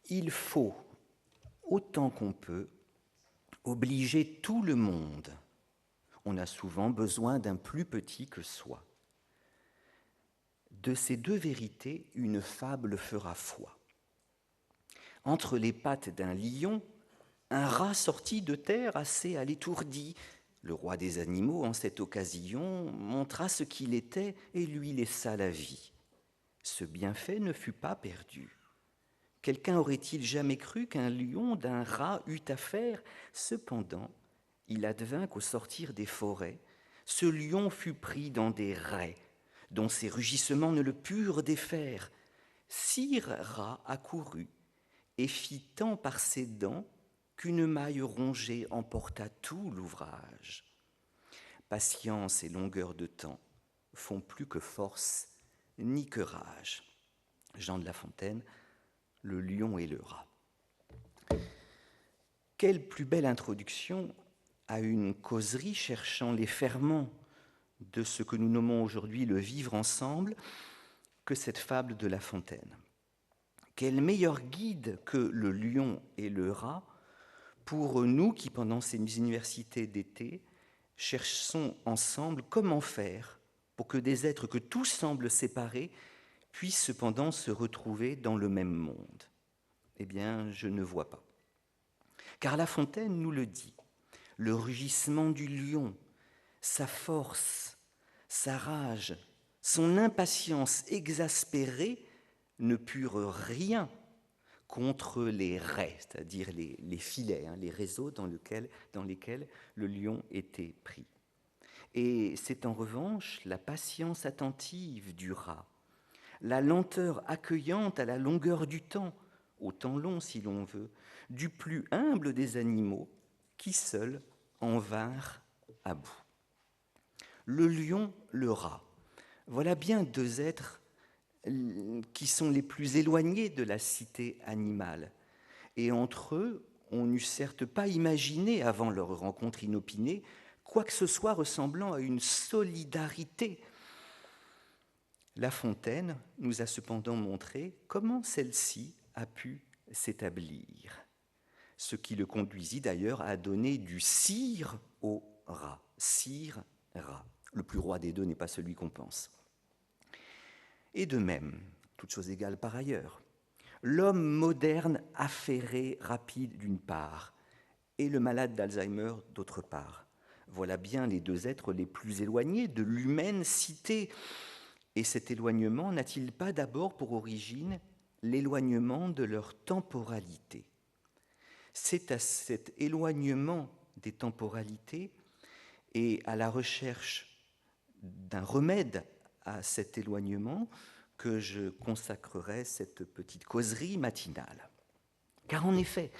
Il faut, autant qu'on peut, obliger tout le monde. On a souvent besoin d'un plus petit que soi. De ces deux vérités, une fable fera foi. Entre les pattes d'un lion, un rat sorti de terre assez à l'étourdi. Le roi des animaux, en cette occasion, montra ce qu'il était et lui laissa la vie. Ce bienfait ne fut pas perdu. Quelqu'un aurait-il jamais cru qu'un lion d'un rat eût affaire? Cependant, il advint qu'au sortir des forêts, ce lion fut pris dans des rets, dont ses rugissements ne le purent défaire. Sire rat accourut et fit tant par ses dents qu'une maille rongée emporta tout l'ouvrage. Patience et longueur de temps font plus que force ni que rage. Jean de La Fontaine, Le lion et le rat. Quelle plus belle introduction à une causerie cherchant les ferments de ce que nous nommons aujourd'hui le vivre ensemble que cette fable de La Fontaine. Quel meilleur guide que le lion et le rat pour nous qui, pendant ces universités d'été, cherchons ensemble comment faire pour que des êtres que tout semble séparer puissent cependant se retrouver dans le même monde. Eh bien, je ne vois pas. Car La Fontaine nous le dit, le rugissement du lion, sa force, sa rage, son impatience exaspérée ne purent rien contre les rets, c'est-à-dire les filets, les réseaux dans lesquels le lion était pris. Et c'est en revanche la patience attentive du rat, la lenteur accueillante à la longueur du temps, au temps long si l'on veut, du plus humble des animaux, qui seuls en vinrent à bout. Le lion, le rat, voilà bien deux êtres qui sont les plus éloignés de la cité animale. Et entre eux, on n'eût certes pas imaginé, avant leur rencontre inopinée, quoi que ce soit ressemblant à une solidarité. La Fontaine nous a cependant montré comment celle-ci a pu s'établir, ce qui le conduisit d'ailleurs à donner du sire au rat. Sire, rat. Le plus roi des deux n'est pas celui qu'on pense. Et de même, toute chose égale par ailleurs, l'homme moderne affairé, rapide d'une part, et le malade d'Alzheimer d'autre part. Voilà bien les deux êtres les plus éloignés de l'humaine cité. Et cet éloignement n'a-t-il pas d'abord pour origine l'éloignement de leur temporalité? C'est à cet éloignement des temporalités et à la recherche d'un remède à cet éloignement que je consacrerai cette petite causerie matinale. Car en effet,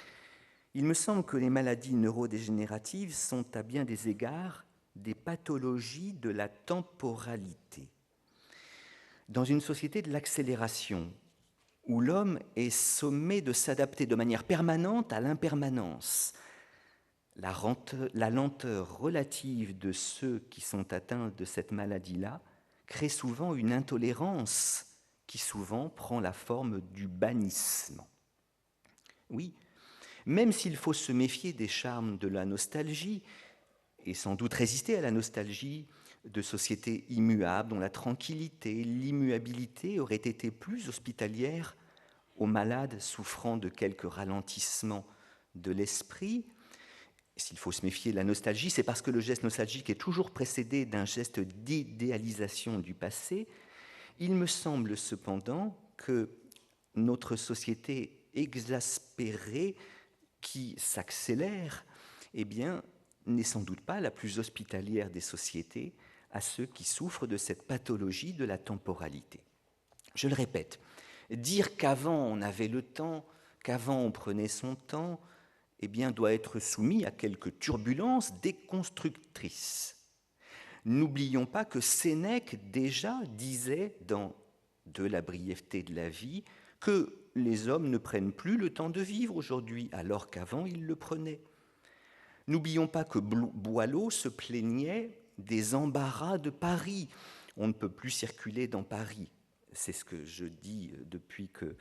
il me semble que les maladies neurodégénératives sont à bien des égards des pathologies de la temporalité. Dans une société de l'accélération, où l'homme est sommé de s'adapter de manière permanente à l'impermanence, la lenteur relative de ceux qui sont atteints de cette maladie-là crée souvent une intolérance qui souvent prend la forme du bannissement. Oui, même s'il faut se méfier des charmes de la nostalgie, et sans doute résister à la nostalgie de sociétés immuables dont la tranquillité, l'immuabilité auraient été plus hospitalières aux malades souffrant de quelques ralentissements de l'esprit. S'il faut se méfier de la nostalgie, c'est parce que le geste nostalgique est toujours précédé d'un geste d'idéalisation du passé. Il me semble cependant que notre société exaspérée qui s'accélère, eh bien, n'est sans doute pas la plus hospitalière des sociétés à ceux qui souffrent de cette pathologie de la temporalité. Je le répète, dire qu'avant on avait le temps, qu'avant on prenait son temps, eh bien, doit être soumis à quelques turbulences déconstructrices. N'oublions pas que Sénèque déjà disait dans De la brièveté de la vie que les hommes ne prennent plus le temps de vivre aujourd'hui, alors qu'avant ils le prenaient. N'oublions pas que Boileau se plaignait des embarras de Paris. On ne peut plus circuler dans Paris. C'est ce que je dis depuis que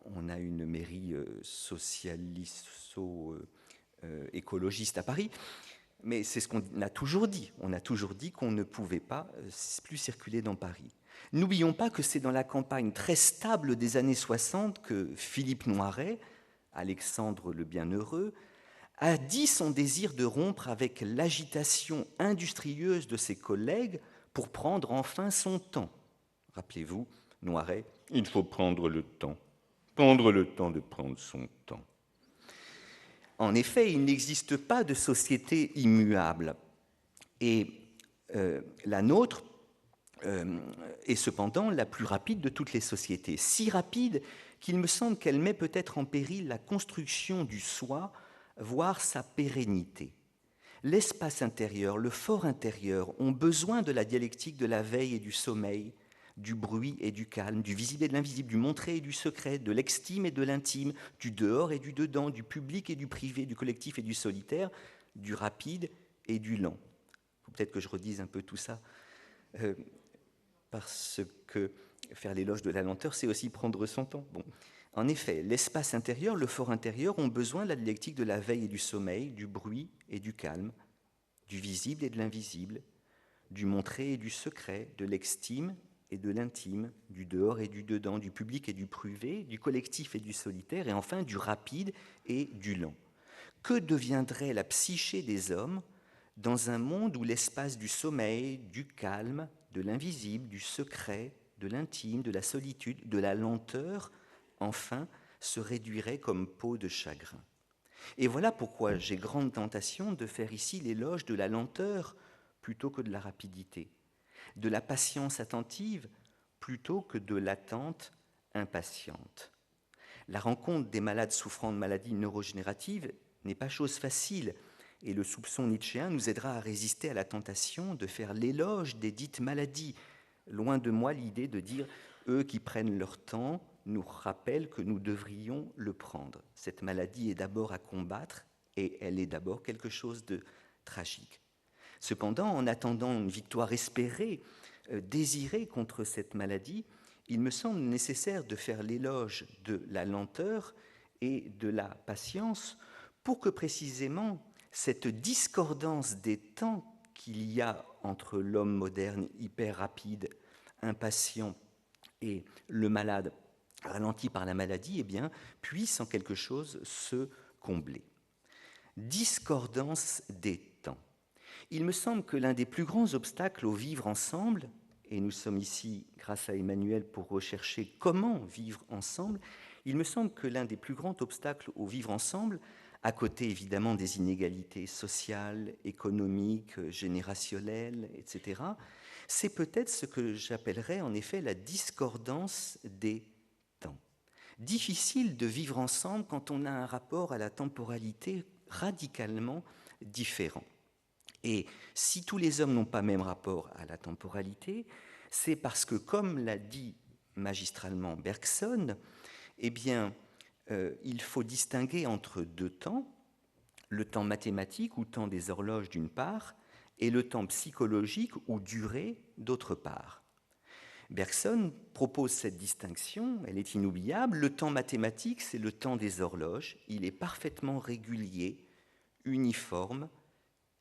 On a une mairie socialisto-écologiste à Paris, mais c'est ce qu'on a toujours dit. On a toujours dit qu'on ne pouvait pas plus circuler dans Paris. N'oublions pas que c'est dans la campagne très stable des années 60 que Philippe Noiret, Alexandre le Bienheureux, a dit son désir de rompre avec l'agitation industrieuse de ses collègues pour prendre enfin son temps. Rappelez-vous, Noiret, il faut prendre le temps de prendre son temps. En effet, il n'existe pas de société immuable. Et la nôtre est cependant la plus rapide de toutes les sociétés. Si rapide qu'il me semble qu'elle met peut-être en péril la construction du soi, voire sa pérennité. L'espace intérieur, le fort intérieur ont besoin de la dialectique de la veille et du sommeil, du bruit et du calme, du visible et de l'invisible, du montré et du secret, de l'extime et de l'intime, du dehors et du dedans, du public et du privé, du collectif et du solitaire, du rapide et du lent. Il faut peut-être que je redise un peu tout ça, parce que faire l'éloge de la lenteur, c'est aussi prendre son temps. Bon. En effet, l'espace intérieur, le fort intérieur ont besoin de la dialectique de la veille et du sommeil, du bruit et du calme, du visible et de l'invisible, du montré et du secret, de l'extime et de l'intime, du dehors et du dedans, du public et du privé, du collectif et du solitaire, et enfin du rapide et du lent. Que deviendrait la psyché des hommes dans un monde où l'espace du sommeil, du calme, de l'invisible, du secret, de l'intime, de la solitude, de la lenteur, enfin, se réduirait comme peau de chagrin. Et voilà pourquoi j'ai grande tentation de faire ici l'éloge de la lenteur plutôt que de la rapidité, de la patience attentive plutôt que de l'attente impatiente. La rencontre des malades souffrant de maladies neurodégénératives n'est pas chose facile, et le soupçon nietzschéen nous aidera à résister à la tentation de faire l'éloge des dites maladies. Loin de moi l'idée de dire « eux qui prennent leur temps nous rappellent que nous devrions le prendre ». Cette maladie est d'abord à combattre, et elle est d'abord quelque chose de tragique. Cependant, en attendant une victoire espérée, désirée contre cette maladie, il me semble nécessaire de faire l'éloge de la lenteur et de la patience pour que précisément cette discordance des temps qu'il y a entre l'homme moderne hyper rapide, impatient, et le malade ralenti par la maladie, eh bien, puisse en quelque chose se combler. Discordance des temps. Il me semble que l'un des plus grands obstacles au vivre ensemble, et nous sommes ici grâce à Emmanuel pour rechercher comment vivre ensemble, il me semble que l'un des plus grands obstacles au vivre ensemble, à côté évidemment des inégalités sociales, économiques, générationnelles, etc., c'est peut-être ce que j'appellerais en effet la discordance des temps. Difficile de vivre ensemble quand on a un rapport à la temporalité radicalement différent. Et si tous les hommes n'ont pas même rapport à la temporalité, c'est parce que, comme l'a dit magistralement Bergson, eh bien, il faut distinguer entre deux temps, le temps mathématique ou temps des horloges d'une part, et le temps psychologique ou durée d'autre part. Bergson propose cette distinction, elle est inoubliable. Le temps mathématique, c'est le temps des horloges, il est parfaitement régulier, uniforme,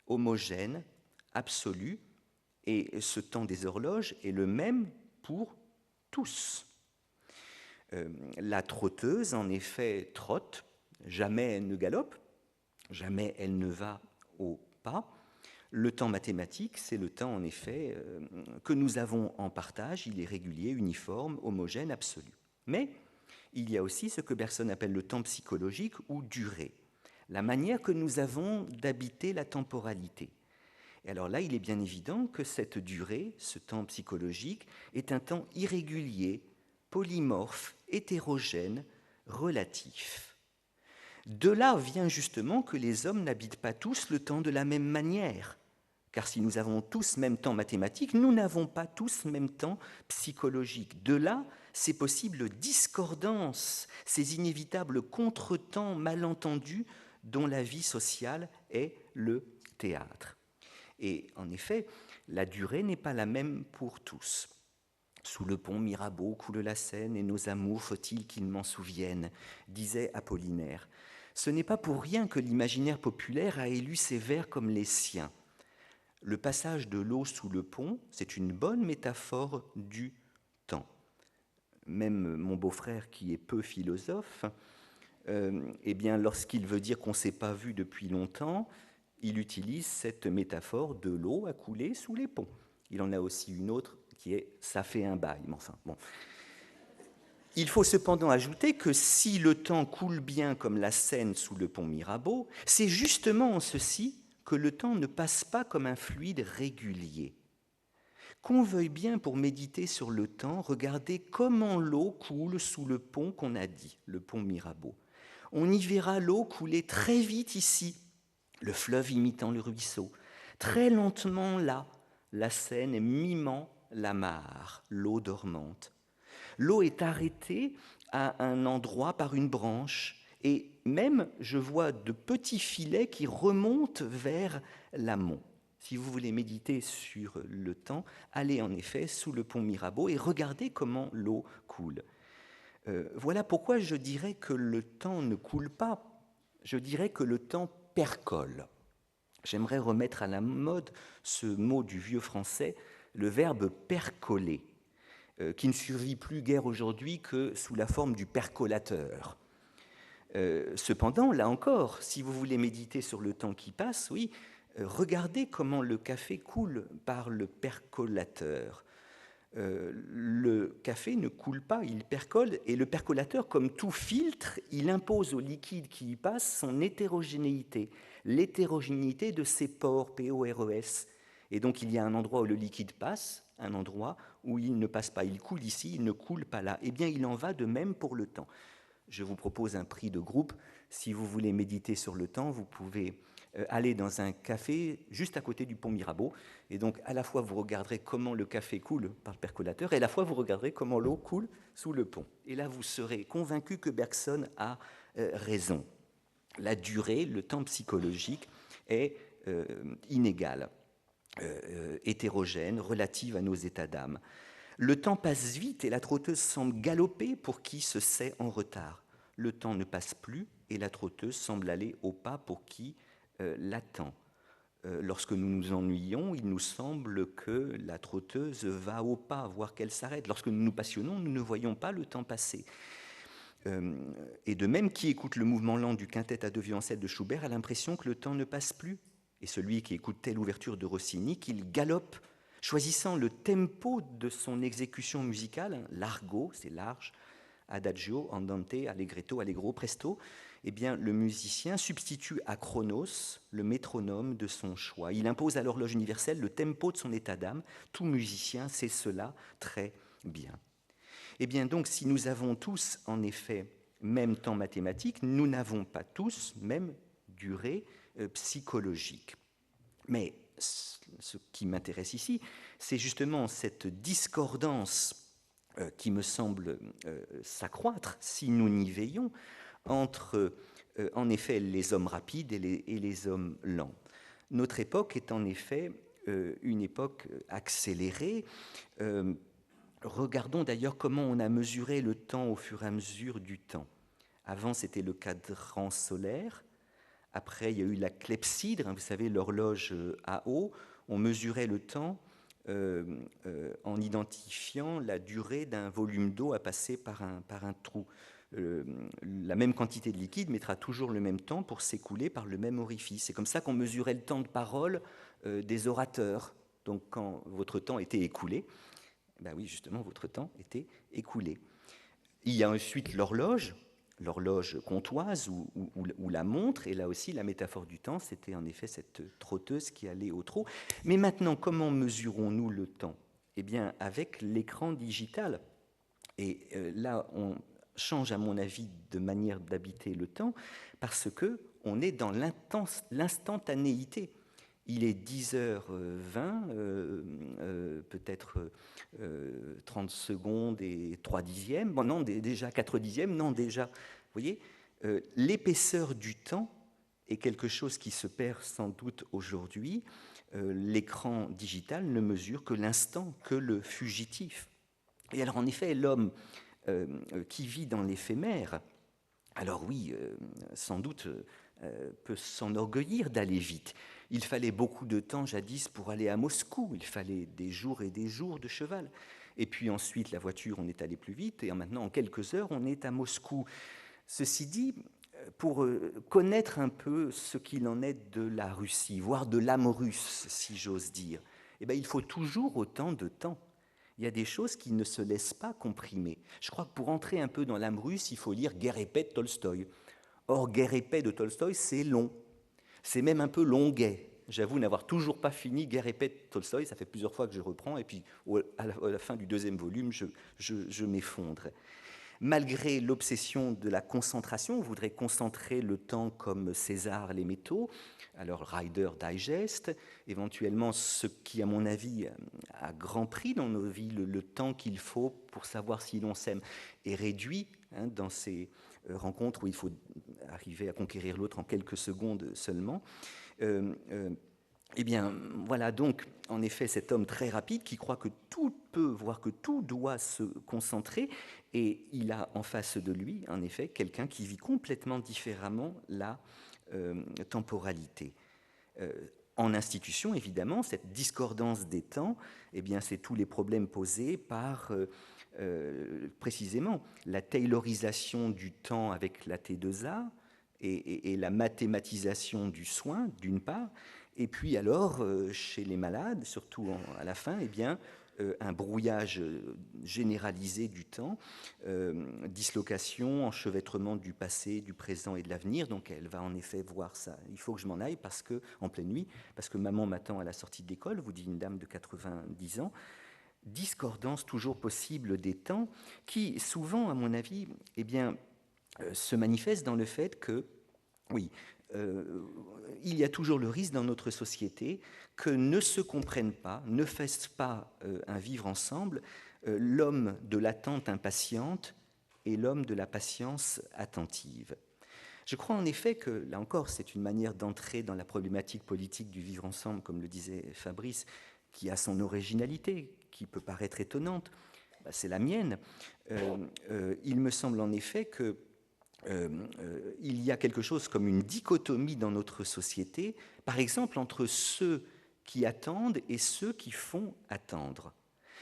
homogène, absolu, et ce temps des horloges est le même pour tous. La trotteuse, en effet, trotte, jamais elle ne galope, jamais elle ne va au pas. Le temps mathématique, c'est le temps, en effet, que nous avons en partage, il est régulier, uniforme, homogène, absolu. Mais il y a aussi ce que Bergson appelle le temps psychologique ou durée, la manière que nous avons d'habiter la temporalité. Et alors là, il est bien évident que cette durée, ce temps psychologique, est un temps irrégulier, polymorphe, hétérogène, relatif. De là vient justement que les hommes n'habitent pas tous le temps de la même manière. Car si nous avons tous même temps mathématique, nous n'avons pas tous même temps psychologique. De là, ces possibles discordances, ces inévitables contretemps malentendus dont la vie sociale est le théâtre. Et en effet, la durée n'est pas la même pour tous. Sous le pont Mirabeau coule la Seine, et nos amours, faut-il qu'ils m'en souviennent, disait Apollinaire. Ce n'est pas pour rien que l'imaginaire populaire a élu ces vers comme les siens. Le passage de l'eau sous le pont, c'est une bonne métaphore du temps. Même mon beau-frère, qui est peu philosophe, eh bien, lorsqu'il veut dire qu'on ne s'est pas vu depuis longtemps, il utilise cette métaphore de l'eau à couler sous les ponts. Il en a aussi une autre qui est « ça fait un bail ». Mais enfin, bon. Il faut cependant ajouter que si le temps coule bien comme la Seine sous le pont Mirabeau, c'est justement en ceci que le temps ne passe pas comme un fluide régulier. Qu'on veuille bien, pour méditer sur le temps, regarder comment l'eau coule sous le pont qu'on a dit, le pont Mirabeau. On y verra l'eau couler très vite ici, le fleuve imitant le ruisseau, très lentement là, la Seine mimant la mare, l'eau dormante. L'eau est arrêtée à un endroit par une branche, et même je vois de petits filets qui remontent vers l'amont. Si vous voulez méditer sur le temps, allez en effet sous le pont Mirabeau et regardez comment l'eau coule. Voilà pourquoi je dirais que le temps ne coule pas, je dirais que le temps percole. J'aimerais remettre à la mode ce mot du vieux français, le verbe percoler, qui ne survit plus guère aujourd'hui que sous la forme du percolateur. Cependant, là encore, si vous voulez méditer sur le temps qui passe, oui, regardez comment le café coule par le percolateur. Le café ne coule pas, il percole, et le percolateur, comme tout filtre, il impose au liquide qui y passe son hétérogénéité, l'hétérogénéité de ses pores, P-O-R-E-S. Et donc il y a un endroit où le liquide passe, un endroit où il ne passe pas. Il coule ici, il ne coule pas là. Eh bien, il en va de même pour le temps. Je vous propose un prix de groupe. Si vous voulez méditer sur le temps, vous pouvez aller dans un café juste à côté du pont Mirabeau. Et donc, à la fois, vous regarderez comment le café coule par le percolateur, et à la fois, vous regarderez comment l'eau coule sous le pont. Et là, vous serez convaincu que Bergson a raison. La durée, le temps psychologique est inégal, hétérogène, relative à nos états d'âme. Le temps passe vite et la trotteuse semble galoper pour qui se sait en retard. Le temps ne passe plus et la trotteuse semble aller au pas pour qui l'attend. Lorsque nous nous ennuyons, il nous semble que la trotteuse va au pas, voire qu'elle s'arrête. Lorsque nous nous passionnons, nous ne voyons pas le temps passer. Et de même, qui écoute le mouvement lent du quintet à deux violoncelles de Schubert a l'impression que le temps ne passe plus. Et celui qui écoute telle ouverture de Rossini, qu'il galope, choisissant le tempo de son exécution musicale, largo, c'est large, adagio, andante, allegretto, allegro, presto, eh bien, le musicien substitue à Chronos le métronome de son choix. Il impose à l'horloge universelle le tempo de son état d'âme. Tout musicien sait cela très bien. Eh bien, donc, si nous avons tous, en effet, même temps mathématique, nous n'avons pas tous même durée psychologique. Mais ce qui m'intéresse ici, c'est justement cette discordance qui me semble s'accroître, si nous n'y veillons, entre, en effet, les hommes rapides et les hommes lents. Notre époque est en effet une époque accélérée. Regardons d'ailleurs comment on a mesuré le temps au fur et à mesure du temps. Avant, c'était le cadran solaire. Après, il y a eu la clepsydre, vous savez, l'horloge à eau. On mesurait le temps en identifiant la durée d'un volume d'eau à passer par un trou. La même quantité de liquide mettra toujours le même temps pour s'écouler par le même orifice. C'est comme ça qu'on mesurait le temps de parole des orateurs. Donc quand votre temps était écoulé, ben oui, justement, votre temps était écoulé. Il y a ensuite l'horloge comptoise ou la montre, et là aussi la métaphore du temps, c'était en effet cette trotteuse qui allait au trot. Mais maintenant, comment mesurons-nous le temps? Eh bien, avec l'écran digital. Et là, on change, à mon avis, de manière d'habiter le temps, parce que on est dans l'instantanéité. Il est 10h20, peut-être 30 secondes et 3 dixièmes. Bon, non, déjà 4 dixièmes, non, déjà. Vous voyez, l'épaisseur du temps est quelque chose qui se perd sans doute aujourd'hui. L'écran digital ne mesure que l'instant, que le fugitif. Et alors en effet, l'homme qui vit dans l'éphémère, alors oui, sans doute peut s'enorgueillir d'aller vite. Il fallait beaucoup de temps jadis pour aller à Moscou, il fallait des jours et des jours de cheval. Et puis ensuite, la voiture, on est allé plus vite, et maintenant, en quelques heures, on est à Moscou. Ceci dit, pour connaître un peu ce qu'il en est de la Russie, voire de l'âme russe, si j'ose dire, eh bien, il faut toujours autant de temps. Il y a des choses qui ne se laissent pas comprimer. Je crois que pour entrer un peu dans l'âme russe, il faut lire Guerre et paix de Tolstoï. Or, Guerre et paix de Tolstoï, c'est long. C'est même un peu longuet. J'avoue n'avoir toujours pas fini Guerre et paix de Tolstoï. Ça fait plusieurs fois que je reprends, et puis à la fin du deuxième volume, je m'effondre. Malgré l'obsession de la concentration, on voudrait concentrer le temps comme César les métaux, alors Rider Digest, éventuellement ce qui, à mon avis, a grand prix dans nos vies, le temps qu'il faut pour savoir si l'on s'aime, est réduit dans ces rencontres où il faut arriver à conquérir l'autre en quelques secondes seulement. Eh bien, voilà donc, en effet, cet homme très rapide qui croit que tout peut, voire que tout doit se concentrer, et il a en face de lui, en effet, quelqu'un qui vit complètement différemment la temporalité. En institution, évidemment, cette discordance des temps, eh bien, c'est tous les problèmes posés par précisément la taylorisation du temps avec la T2A et la mathématisation du soin, d'une part, et puis alors, chez les malades, surtout à la fin, eh bien, un brouillage généralisé du temps, dislocation, enchevêtrement du passé, du présent et de l'avenir. Donc elle va en effet voir ça. Il faut que je m'en aille parce que, en pleine nuit, parce que maman m'attend à la sortie de l'école, vous dit une dame de 90 ans. Discordance toujours possible des temps qui, souvent, à mon avis, eh bien, se manifeste dans le fait que, oui, il y a toujours le risque dans notre société que ne se comprennent pas, ne fassent pas un vivre ensemble l'homme de l'attente impatiente et l'homme de la patience attentive. Je crois en effet que, là encore, c'est une manière d'entrer dans la problématique politique du vivre ensemble, comme le disait Fabrice, qui a son originalité, qui peut paraître étonnante. Ben, c'est la mienne. Il me semble en effet que il y a quelque chose comme une dichotomie dans notre société, par exemple entre ceux qui attendent et ceux qui font attendre.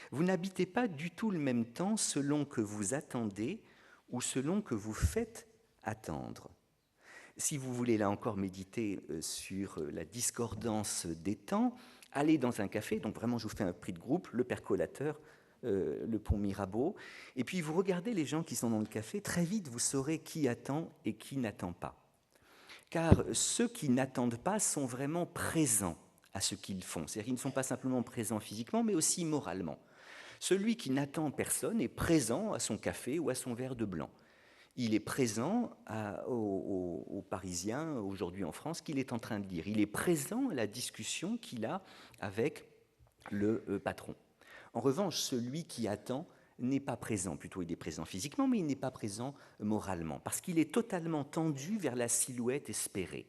Vous n'habitez pas du tout le même temps selon que vous attendez ou selon que vous faites attendre. Si vous voulez là encore méditer sur la discordance des temps, allez dans un café, donc vraiment je vous fais un prix de groupe, le percolateur, le pont Mirabeau, et puis vous regardez les gens qui sont dans le café, très vite vous saurez qui attend et qui n'attend pas. Car ceux qui n'attendent pas sont vraiment présents à ce qu'ils font, c'est-à-dire qu'ils ne sont pas simplement présents physiquement, mais aussi moralement. Celui qui n'attend personne est présent à son café ou à son verre de blanc. Il est présent aux Parisiens, aujourd'hui en France, qu'il est en train de lire. Il est présent à la discussion qu'il a avec le patron. En revanche, celui qui attend n'est pas présent, plutôt il est présent physiquement, mais il n'est pas présent moralement, parce qu'il est totalement tendu vers la silhouette espérée.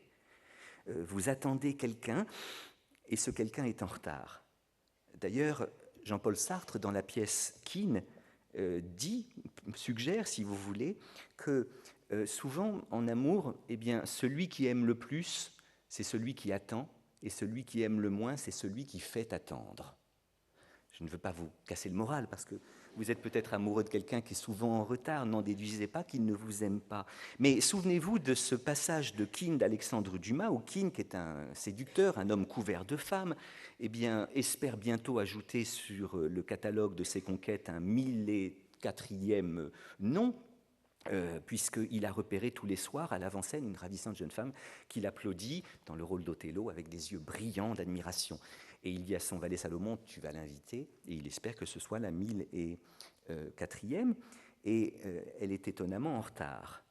Vous attendez quelqu'un, et ce quelqu'un est en retard. D'ailleurs, Jean-Paul Sartre, dans la pièce Kean, suggère, si vous voulez, que souvent en amour, eh bien, celui qui aime le plus, c'est celui qui attend, et celui qui aime le moins, c'est celui qui fait attendre. Je ne veux pas vous casser le moral, parce que vous êtes peut-être amoureux de quelqu'un qui est souvent en retard, n'en déduisez pas qu'il ne vous aime pas. Mais souvenez-vous de ce passage de Kean d'Alexandre Dumas, où Kean, qui est un séducteur, un homme couvert de femmes, eh bien, espère bientôt ajouter sur le catalogue de ses conquêtes un 1004e nom, puisqu'il a repéré tous les soirs à l'avant-scène une ravissante jeune femme qu'il applaudit dans le rôle d'Othello avec des yeux brillants d'admiration. Et il dit à son valet Salomon, tu vas l'inviter, et il espère que ce soit la 1004e, et elle est étonnamment en retard.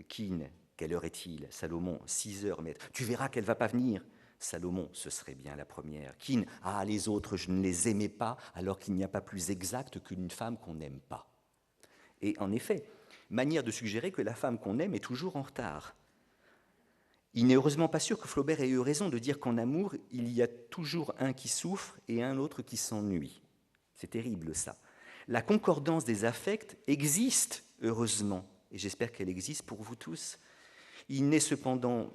Kean, quelle heure est-il? Salomon, 6 heures, maître. Tu verras qu'elle ne va pas venir. Salomon, ce serait bien la première. Kean, ah, les autres, je ne les aimais pas, alors qu'il n'y a pas plus exact qu'une femme qu'on n'aime pas. Et en effet, manière de suggérer que la femme qu'on aime est toujours en retard. Il n'est heureusement pas sûr que Flaubert ait eu raison de dire qu'en amour, il y a toujours un qui souffre et un autre qui s'ennuie. C'est terrible ça. La concordance des affects existe, heureusement, et j'espère qu'elle existe pour vous tous. Il n'est cependant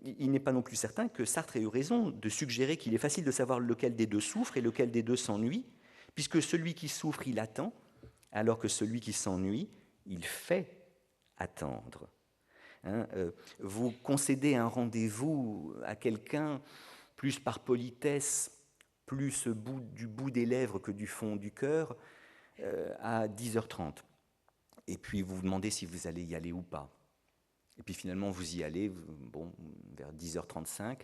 il n'est pas non plus certain que Sartre ait eu raison de suggérer qu'il est facile de savoir lequel des deux souffre et lequel des deux s'ennuie, puisque celui qui souffre, il attend, alors que celui qui s'ennuie, il fait attendre. Hein, vous concédez un rendez-vous à quelqu'un plus par politesse, plus du bout des lèvres que du fond du cœur, à 10h30. Et puis vous vous demandez si vous allez y aller ou pas. Et puis finalement vous y allez, bon, vers 10h35,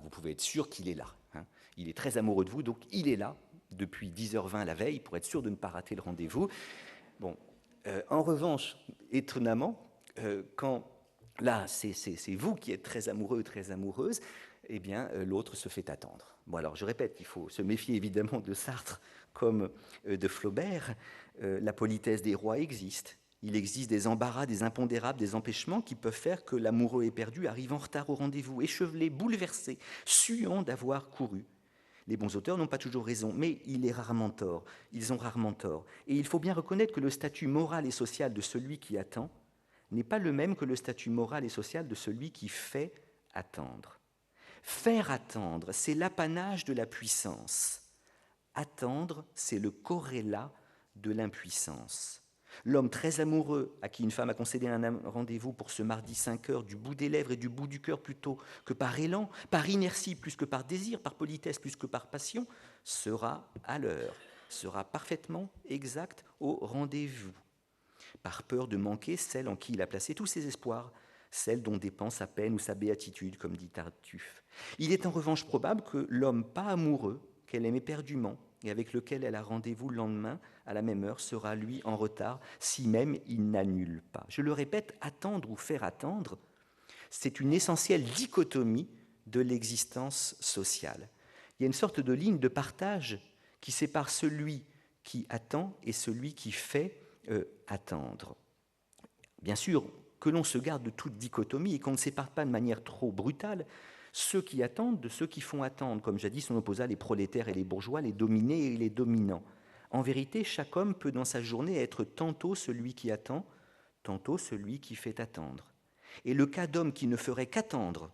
vous pouvez être sûr qu'il est là. Hein. Il est très amoureux de vous, donc il est là depuis 10h20 la veille pour être sûr de ne pas rater le rendez-vous. Bon, en revanche, étonnamment, quand là, c'est vous qui êtes très amoureux, très amoureuse, eh bien, l'autre se fait attendre. Bon, alors, je répète, il faut se méfier évidemment de Sartre comme de Flaubert. La politesse des rois existe. Il existe des embarras, des impondérables, des empêchements qui peuvent faire que l'amoureux éperdu arrive en retard au rendez-vous, échevelé, bouleversé, suant d'avoir couru. Les bons auteurs n'ont pas toujours raison, mais il est rarement tort. Ils ont rarement tort. Et il faut bien reconnaître que le statut moral et social de celui qui attend n'est pas le même que le statut moral et social de celui qui fait attendre. Faire attendre, c'est l'apanage de la puissance. Attendre, c'est le corrélat de l'impuissance. L'homme très amoureux, à qui une femme a concédé un rendez-vous pour ce mardi 5h, du bout des lèvres et du bout du cœur plutôt que par élan, par inertie plus que par désir, par politesse plus que par passion, sera à l'heure, sera parfaitement exact au rendez-vous, par peur de manquer celle en qui il a placé tous ses espoirs, celle dont dépend sa peine ou sa béatitude, comme dit Tartuffe. Il est en revanche probable que l'homme pas amoureux, qu'elle aime éperdument, et avec lequel elle a rendez-vous le lendemain, à la même heure, sera lui en retard, si même il n'annule pas. Je le répète, attendre ou faire attendre, c'est une essentielle dichotomie de l'existence sociale. Il y a une sorte de ligne de partage qui sépare celui qui attend et celui qui fait attendre. Bien sûr, que l'on se garde de toute dichotomie et qu'on ne sépare pas de manière trop brutale ceux qui attendent de ceux qui font attendre. Comme jadis, on opposa les prolétaires et les bourgeois, les dominés et les dominants. En vérité, chaque homme peut dans sa journée être tantôt celui qui attend, tantôt celui qui fait attendre. Et le cas d'hommes qui ne feraient qu'attendre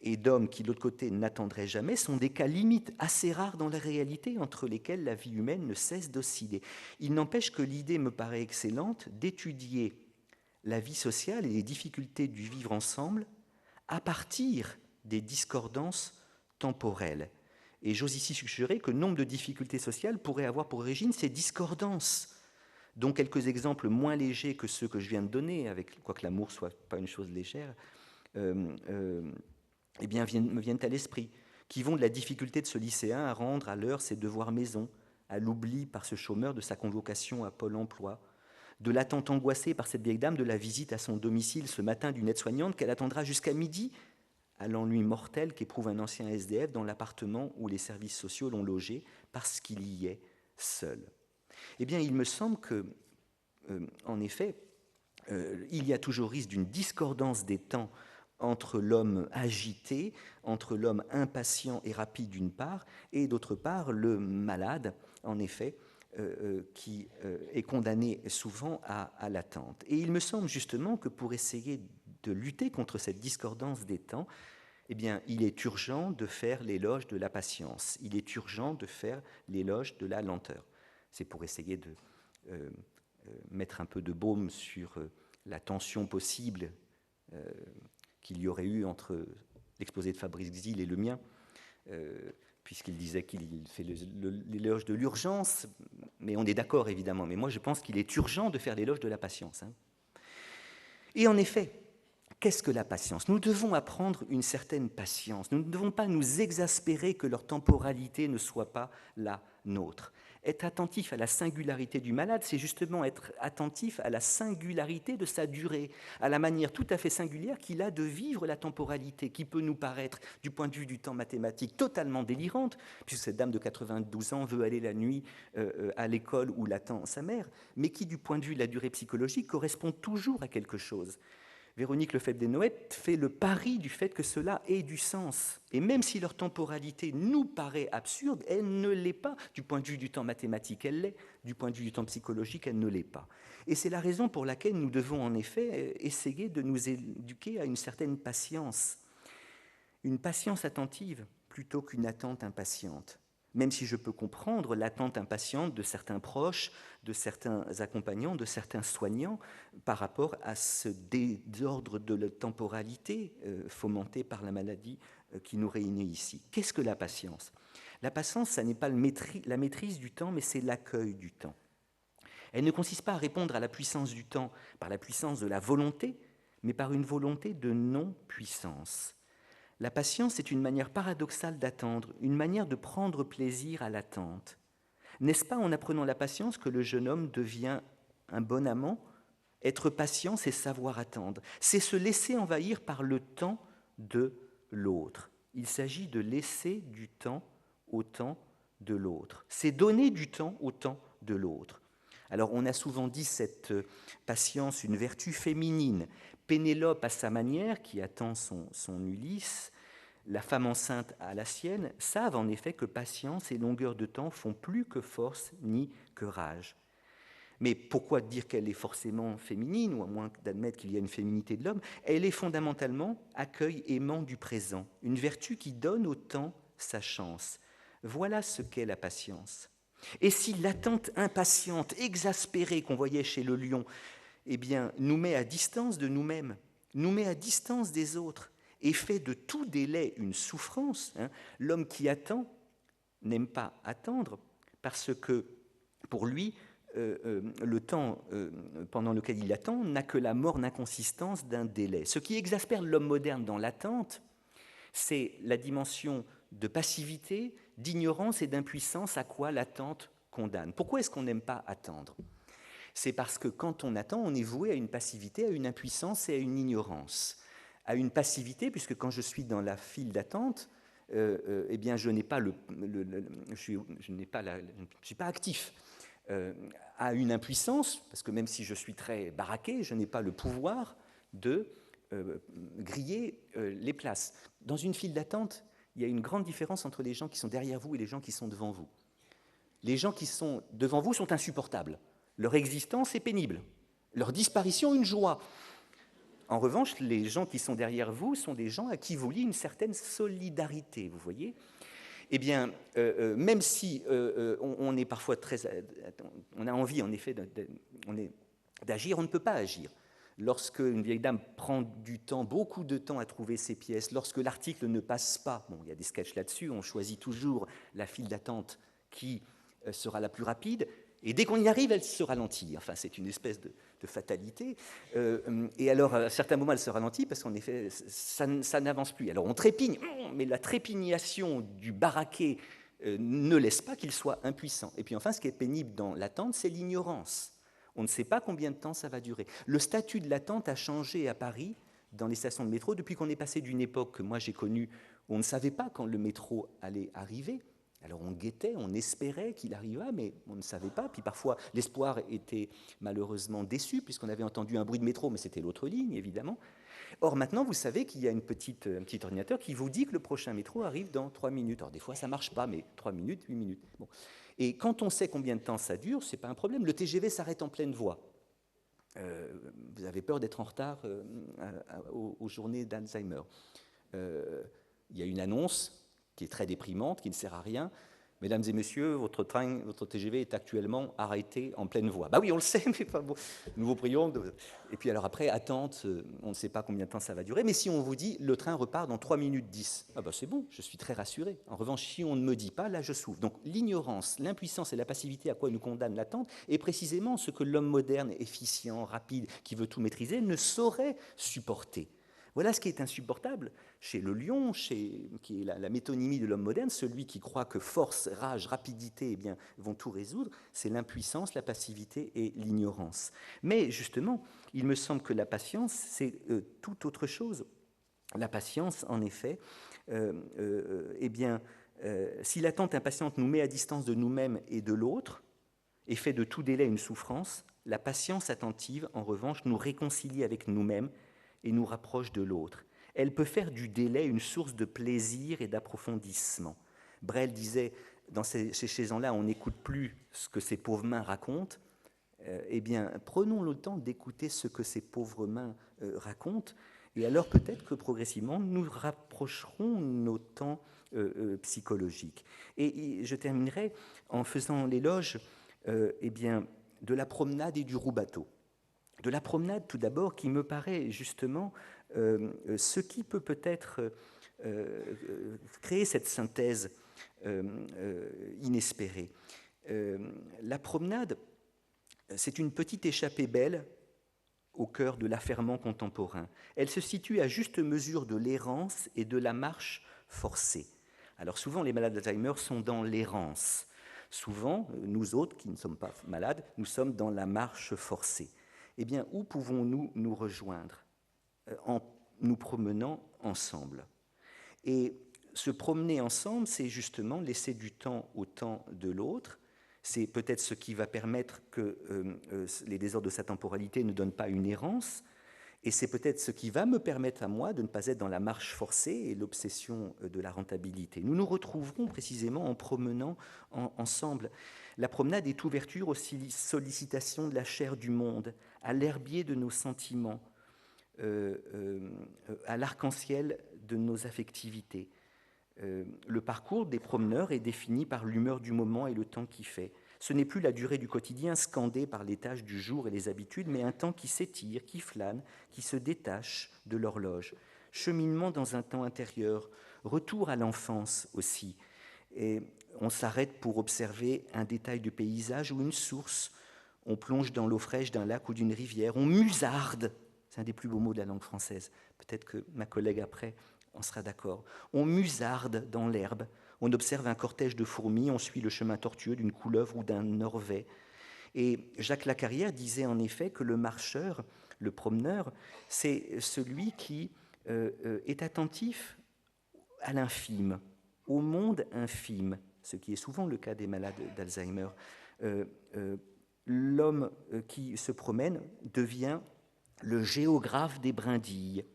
et d'hommes qui, de l'autre côté, n'attendraient jamais, sont des cas limites assez rares dans la réalité entre lesquels la vie humaine ne cesse d'osciller. Il n'empêche que l'idée me paraît excellente d'étudier la vie sociale et les difficultés du vivre ensemble à partir des discordances temporelles. Et j'ose ici suggérer que nombre de difficultés sociales pourraient avoir pour origine ces discordances, dont quelques exemples moins légers que ceux que je viens de donner, avec quoique l'amour soit pas une chose légère, eh bien, me viennent à l'esprit, qui vont de la difficulté de ce lycéen à rendre à l'heure ses devoirs maison, à l'oubli par ce chômeur de sa convocation à Pôle emploi, de l'attente angoissée par cette vieille dame de la visite à son domicile ce matin d'une aide-soignante qu'elle attendra jusqu'à midi, à l'ennui mortel qu'éprouve un ancien SDF dans l'appartement où les services sociaux l'ont logé parce qu'il y est seul. Eh bien, il me semble que, en effet, il y a toujours risque d'une discordance des temps entre l'homme agité, entre l'homme impatient et rapide d'une part, et d'autre part le malade, en effet, qui est condamné souvent à l'attente. Et il me semble justement que pour essayer de lutter contre cette discordance des temps, eh bien, il est urgent de faire l'éloge de la patience, il est urgent de faire l'éloge de la lenteur. C'est pour essayer de mettre un peu de baume sur la tension possible qu'il y aurait eu entre l'exposé de Fabrice Gzil et le mien, puisqu'il disait qu'il fait l'éloge de l'urgence, mais on est d'accord évidemment, mais moi je pense qu'il est urgent de faire l'éloge de la patience. Hein. Et en effet, qu'est-ce que la patience? Nous devons apprendre une certaine patience, nous ne devons pas nous exaspérer que leur temporalité ne soit pas la nôtre. Être attentif à la singularité du malade, c'est justement être attentif à la singularité de sa durée, à la manière tout à fait singulière qu'il a de vivre la temporalité, qui peut nous paraître, du point de vue du temps mathématique, totalement délirante, puisque cette dame de 92 ans veut aller la nuit à l'école où l'attend sa mère, mais qui, du point de vue de la durée psychologique, correspond toujours à quelque chose. Véronique Lefebvre-Desnoëttes fait le pari du fait que cela ait du sens. Et même si leur temporalité nous paraît absurde, elle ne l'est pas. Du point de vue du temps mathématique, elle l'est. Du point de vue du temps psychologique, elle ne l'est pas. Et c'est la raison pour laquelle nous devons en effet essayer de nous éduquer à une certaine patience. Une patience attentive plutôt qu'une attente impatiente. Même si je peux comprendre l'attente impatiente de certains proches, de certains accompagnants, de certains soignants par rapport à ce désordre de la temporalité fomenté par la maladie qui nous réunit ici. Qu'est-ce que la patience? La patience, ça n'est pas la maîtrise du temps, mais c'est l'accueil du temps. Elle ne consiste pas à répondre à la puissance du temps par la puissance de la volonté, mais par une volonté de non-puissance. La patience est une manière paradoxale d'attendre, une manière de prendre plaisir à l'attente. N'est-ce pas en apprenant la patience que le jeune homme devient un bon amant? Être patient, c'est savoir attendre. C'est se laisser envahir par le temps de l'autre. Il s'agit de laisser du temps au temps de l'autre. C'est donner du temps au temps de l'autre. Alors on a souvent dit cette patience une vertu féminine. Pénélope à sa manière, qui attend son Ulysse, la femme enceinte à la sienne, savent en effet que patience et longueur de temps font plus que force ni que rage. Mais pourquoi dire qu'elle est forcément féminine, ou à moins d'admettre qu'il y a une féminité de l'homme? Elle est fondamentalement accueil aimant du présent, une vertu qui donne au temps sa chance. Voilà ce qu'est la patience. Et si l'attente impatiente, exaspérée qu'on voyait chez le lion, eh bien, nous met à distance de nous-mêmes, nous met à distance des autres, et fait de tout délai une souffrance, l'homme qui attend n'aime pas attendre, parce que pour lui, le temps pendant lequel il attend n'a que la morne inconsistance d'un délai. Ce qui exaspère l'homme moderne dans l'attente, c'est la dimension de passivité, d'ignorance et d'impuissance à quoi l'attente condamne. Pourquoi est-ce qu'on n'aime pas attendre? C'est parce que quand on attend, on est voué à une passivité, à une impuissance et à une ignorance. À une passivité, puisque quand je suis dans la file d'attente, eh bien, je n'ai pas je suis pas actif. À une impuissance, parce que même si je suis très baraqué, je n'ai pas le pouvoir de griller les places. Dans une file d'attente, il y a une grande différence entre les gens qui sont derrière vous et les gens qui sont devant vous. Les gens qui sont devant vous sont insupportables. Leur existence est pénible. Leur disparition, une joie. En revanche, les gens qui sont derrière vous sont des gens à qui vous lie une certaine solidarité, vous voyez. Eh bien, même si on est parfois on a envie, en effet, d'agir, on ne peut pas agir. Lorsque une vieille dame prend du temps, beaucoup de temps à trouver ses pièces, lorsque l'article ne passe pas, bon, il y a des sketchs là-dessus, on choisit toujours la file d'attente qui sera la plus rapide, et dès qu'on y arrive, elle se ralentit. Enfin, c'est une espèce de fatalité. Et alors, à certains moments, elle se ralentit parce qu'en effet, ça n'avance plus. Alors, on trépigne, mais la trépignation du baraquet ne laisse pas qu'il soit impuissant. Et puis enfin, ce qui est pénible dans l'attente, c'est l'ignorance. On ne sait pas combien de temps ça va durer. Le statut de l'attente a changé à Paris, dans les stations de métro, depuis qu'on est passé d'une époque que moi j'ai connue, où on ne savait pas quand le métro allait arriver. Alors on guettait, on espérait qu'il arrivât, mais on ne savait pas. Puis parfois, l'espoir était malheureusement déçu, puisqu'on avait entendu un bruit de métro, mais c'était l'autre ligne, évidemment. Or maintenant, vous savez qu'il y a un petit ordinateur qui vous dit que le prochain métro arrive dans 3 minutes. Alors des fois, ça ne marche pas, mais 3 minutes, 8 minutes. Bon. Et quand on sait combien de temps ça dure, ce n'est pas un problème. Le TGV s'arrête en pleine voie. Vous avez peur d'être en retard aux journées d'Alzheimer. Il y a une annonce qui est très déprimante, qui ne sert à rien. Mesdames et messieurs, votre TGV est actuellement arrêté en pleine voie. Bah oui, on le sait, mais pas bon. Nous vous prions. Et puis alors après, attente, on ne sait pas combien de temps ça va durer. Mais si on vous dit, le train repart dans 3 minutes 10, ah bah c'est bon, je suis très rassuré. En revanche, si on ne me dit pas, là je souffre. Donc l'ignorance, l'impuissance et la passivité à quoi nous condamne l'attente est précisément ce que l'homme moderne, efficient, rapide, qui veut tout maîtriser, ne saurait supporter. Voilà ce qui est insupportable chez le lion, qui est la métonymie de l'homme moderne, celui qui croit que force, rage, rapidité eh bien, vont tout résoudre, c'est l'impuissance, la passivité et l'ignorance. Mais justement, il me semble que la patience, c'est tout autre chose. La patience, en effet, eh bien, si l'attente impatiente nous met à distance de nous-mêmes et de l'autre, et fait de tout délai une souffrance, la patience attentive, en revanche, nous réconcilie avec nous-mêmes et nous rapproche de l'autre. Elle peut faire du délai une source de plaisir et d'approfondissement. Brel disait, chez ces gens-là, on n'écoute plus ce que ces pauvres mains racontent. Eh bien, prenons le temps d'écouter ce que ces pauvres mains racontent, et alors peut-être que progressivement, nous rapprocherons nos temps psychologiques. Et je terminerai en faisant l'éloge eh bien, de la promenade et du roue-bateau. De la promenade, tout d'abord, qui me paraît justement ce qui peut peut-être créer cette synthèse inespérée. La promenade, c'est une petite échappée belle au cœur de l'affairement contemporain. Elle se situe à juste mesure de l'errance et de la marche forcée. Alors souvent, les malades d'Alzheimer sont dans l'errance. Souvent, nous autres, qui ne sommes pas malades, nous sommes dans la marche forcée. Eh bien, où pouvons-nous nous rejoindre? En nous promenant ensemble. Et se promener ensemble, c'est justement laisser du temps au temps de l'autre. C'est peut-être ce qui va permettre que les désordres de sa temporalité ne donnent pas une errance. Et c'est peut-être ce qui va me permettre à moi de ne pas être dans la marche forcée et l'obsession de la rentabilité. Nous nous retrouverons précisément en promenant ensemble. La promenade est ouverture aux sollicitations de la chair du monde, à l'herbier de nos sentiments, à l'arc-en-ciel de nos affectivités. Le parcours des promeneurs est défini par l'humeur du moment et le temps qui fait. Ce n'est plus la durée du quotidien scandée par les tâches du jour et les habitudes, mais un temps qui s'étire, qui flâne, qui se détache de l'horloge. Cheminement dans un temps intérieur, retour à l'enfance aussi. Et on s'arrête pour observer un détail du paysage ou une source. On plonge dans l'eau fraîche d'un lac ou d'une rivière. On musarde. C'est un des plus beaux mots de la langue française. Peut-être que ma collègue après on sera d'accord. On musarde dans l'herbe, on observe un cortège de fourmis, on suit le chemin tortueux d'une couleuvre ou d'un orvet. Et Jacques Lacarrière disait en effet que le marcheur, le promeneur, c'est celui qui est attentif à l'infime, au monde infime, ce qui est souvent le cas des malades d'Alzheimer. L'homme qui se promène devient le géographe des brindilles,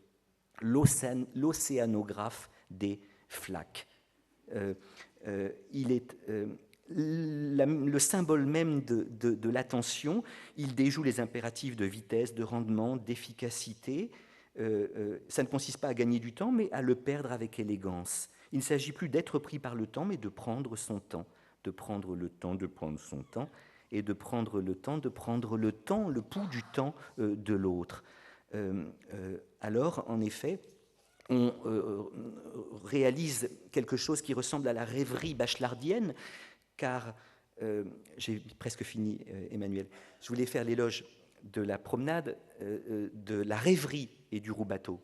l'océanographe des flaques. Il est le symbole même de l'attention. Il déjoue les impératifs de vitesse, de rendement, d'efficacité. Ça ne consiste pas à gagner du temps, mais à le perdre avec élégance. Il ne s'agit plus d'être pris par le temps, mais de prendre son temps. De prendre le temps de prendre son temps, et de prendre le temps de prendre le temps, le pouls du temps de l'autre. Alors, en effet, on réalise quelque chose qui ressemble à la rêverie bachelardienne, car, j'ai presque fini, Emmanuel, je voulais faire l'éloge de la promenade, de la rêverie et du roue-bateau.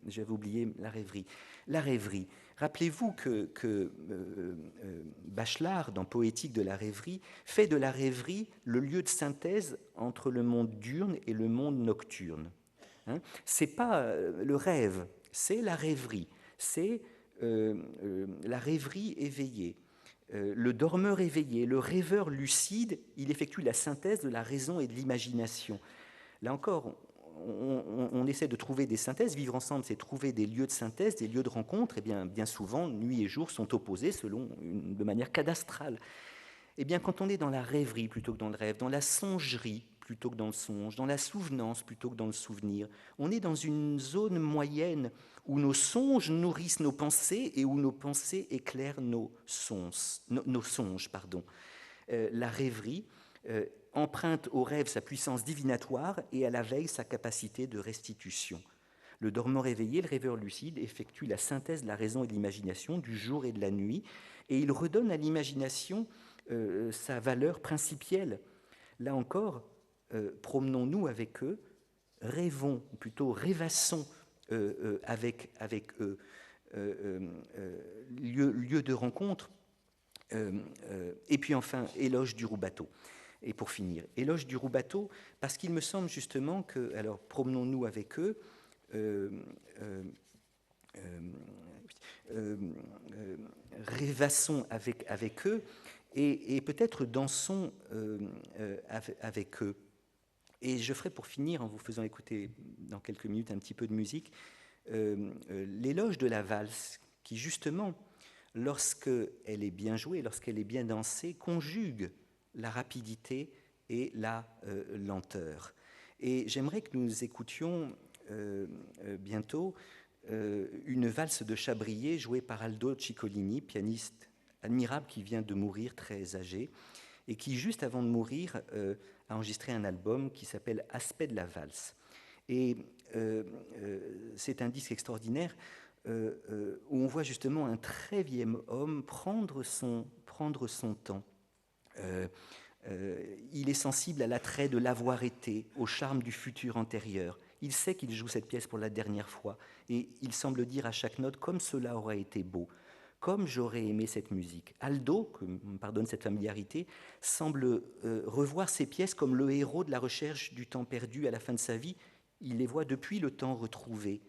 J'avais oublié la rêverie. La rêverie. Rappelez-vous que Bachelard, dans Poétique de la rêverie, fait de la rêverie le lieu de synthèse entre le monde diurne et le monde nocturne. Hein, c'est pas le rêve, c'est la rêverie. C'est la rêverie éveillée. Le dormeur éveillé, le rêveur lucide, il effectue la synthèse de la raison et de l'imagination. Là encore, on essaie de trouver des synthèses. Vivre ensemble, c'est trouver des lieux de synthèse, des lieux de rencontre. Et bien souvent, nuit et jour sont opposés de manière cadastrale. Eh bien, quand on est dans la rêverie plutôt que dans le rêve, dans la songerie plutôt que dans le songe, dans la souvenance plutôt que dans le souvenir, on est dans une zone moyenne où nos songes nourrissent nos pensées et où nos pensées éclairent nos songes. La rêverie emprunte au rêve sa puissance divinatoire et à la veille sa capacité de restitution. Le dormant réveillé, le rêveur lucide, effectue la synthèse de la raison et de l'imagination, du jour et de la nuit, et il redonne à l'imagination sa valeur principielle. Là encore, promenons-nous avec eux, rêvons, ou plutôt rêvassons avec eux, lieu de rencontre, et puis enfin, éloge du roue-bateau. Et pour finir, éloge du roue-bateau, parce qu'il me semble justement que, alors promenons-nous avec eux, rêvassons avec eux, et peut-être dansons avec eux. Et je ferai pour finir, en vous faisant écouter dans quelques minutes un petit peu de musique, l'éloge de la valse, qui justement, lorsqu'elle est bien jouée, lorsqu'elle est bien dansée, conjugue la rapidité et la lenteur. Et j'aimerais que nous écoutions bientôt une valse de Chabrier jouée par Aldo Ciccolini, pianiste admirable qui vient de mourir très âgé et qui, juste avant de mourir, a enregistré un album qui s'appelle Aspect de la valse. Et c'est un disque extraordinaire où on voit justement un très vieil homme prendre son temps. Il est sensible à l'attrait de l'avoir été, au charme du futur antérieur. Il sait qu'il joue cette pièce pour la dernière fois, et il semble dire à chaque note comme cela aurait été beau, comme j'aurais aimé cette musique. Aldo, que me pardonne cette familiarité, semble revoir ces pièces comme le héros de la recherche du temps perdu à la fin de sa vie. Il les voit depuis le temps retrouvé.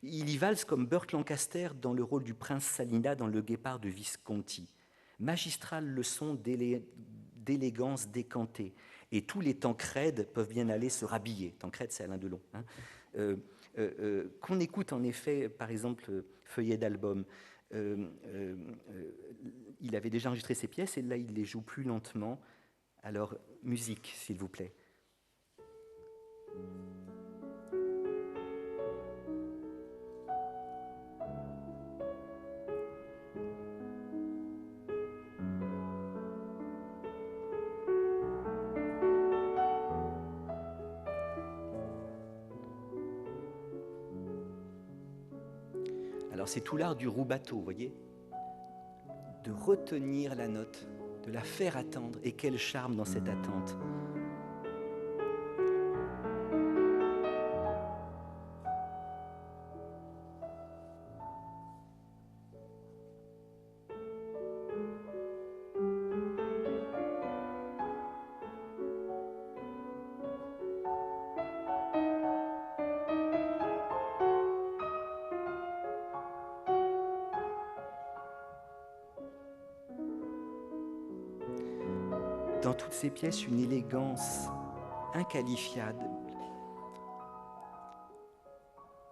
Il y valse comme Burt Lancaster dans le rôle du prince Salina dans Le Guépard de Visconti. Magistrale leçon d'élégance décantée. Et tous les Tancrèdes peuvent bien aller se rhabiller. Tancrède, c'est Alain Delon. Hein. Qu'on écoute en effet, par exemple, Feuillet d'album. Il avait déjà enregistré ses pièces et là, il les joue plus lentement. Alors, musique, s'il vous plaît. Alors c'est tout l'art du rubato, vous voyez, de retenir la note, de la faire attendre, et quel charme dans cette attente. Dans toutes ces pièces, une élégance inqualifiable,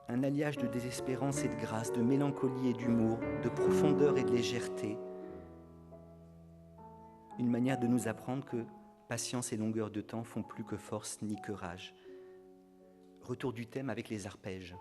un alliage de désespérance et de grâce, de mélancolie et d'humour, de profondeur et de légèreté, une manière de nous apprendre que patience et longueur de temps font plus que force ni que rage. Retour du thème avec les arpèges.